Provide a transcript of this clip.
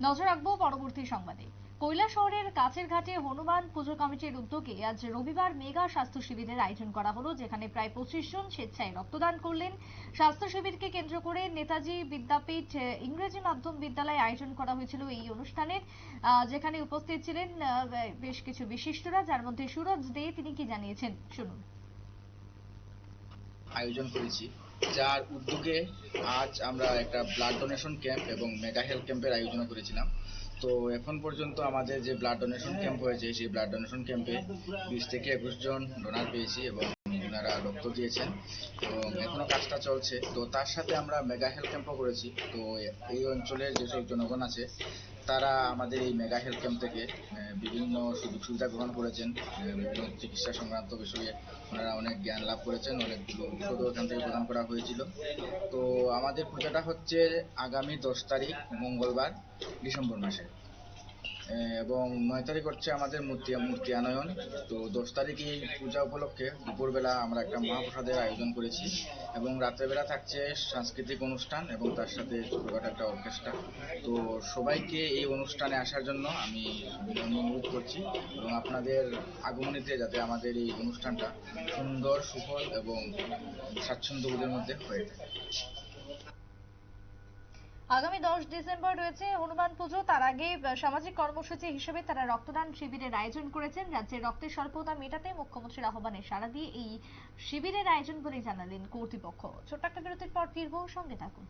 নজর রাখবো পরবর্তী সংবাদে। কৈলাসহরের কাছের ঘাটে হনুমান পুজো কমিটির উদ্যোগে আজ রবিবার মেগা স্বাস্থ্য শিবিরের আয়োজন করা হলো, যেখানে প্রায় 25 জন স্বেচ্ছায় রক্তদান করলেন। স্বাস্থ্য শিবিরকে কেন্দ্র করে নেতাজি বিদ্যাপীঠ ইংরেজি মাধ্যম বিদ্যালয়ে আয়োজন করা হয়েছিল এই অনুষ্ঠানের, যেখানে উপস্থিত ছিলেন বেশ কিছু বিশিষ্টরা, যার মধ্যে সুরজ দে। তিনি কি জানিয়েছেন শুনুন। আয়োজন করেছি, যার উদ্যোগে আজ আমরা একটা ব্লাড ডোনেশন ক্যাম্প এবং মেগা হেলথ ক্যাম্পের আয়োজন করেছিলাম। তো এখন পর্যন্ত আমাদের যে ব্লাড ডোনেশন ক্যাম্প হয়েছে, সেই ব্লাড ডোনেশন ক্যাম্পে 20 থেকে 21 জন ডোনার পেয়েছি এবং ওনারা রক্ত দিয়েছেন এবং এখনো কাজটা চলছে। তো তার সাথে আমরা মেগা হেলথ ক্যাম্পও করেছি। তো এই অঞ্চলের যেসব জনগণ আছে তারা আমাদের এই মেগা হেলথ ক্যাম্প থেকে বিভিন্ন সুযোগ সুবিধা গ্রহণ করেছেন। বিভিন্ন চিকিৎসা সংক্রান্ত বিষয়ে ওনারা অনেক জ্ঞান লাভ করেছেন, অনেকগুলো ঔষধও এখান থেকে প্রদান করা হয়েছিল। তো আমাদের পূজাটা হচ্ছে আগামী 10 তারিখ মঙ্গলবার ডিসেম্বর মাসে, এবং 9 তারিখ হচ্ছে আমাদের মূর্তি আনয়ন। তো 10 তারিখ এই পূজা উপলক্ষে দুপুরবেলা আমরা একটা মহাপ্রসাদের আয়োজন করেছি এবং রাত্রেবেলা থাকছে সাংস্কৃতিক অনুষ্ঠান এবং তার সাথে ছোটখাটো একটা অর্কেস্ট্রা। তো সবাইকে এই অনুষ্ঠানে আসার জন্য আমি অনুরোধ করছি এবং আপনাদের আগমনীতে যাতে আমাদের এই অনুষ্ঠানটা সুন্দর, সুফল এবং স্বাচ্ছন্দ্যবোধের মধ্যে হয়ে থাকে। আগামী 10 ডিসেম্বর রয়েছে হনুমান পুজো। তার আগে সামাজিক কর্মসূচি হিসেবে তারা রক্তদান শিবিরের আয়োজন করেছেন। রাজ্যে রক্তের স্বল্পতা মেটাতে মুখ্যমন্ত্রীর আহ্বানে সাড়া দিয়ে এই শিবিরের আয়োজন বলে জানালেন কর্তৃপক্ষ। ছোট্ট একটা বিরতির পর ফিরবো, সঙ্গে থাকুন।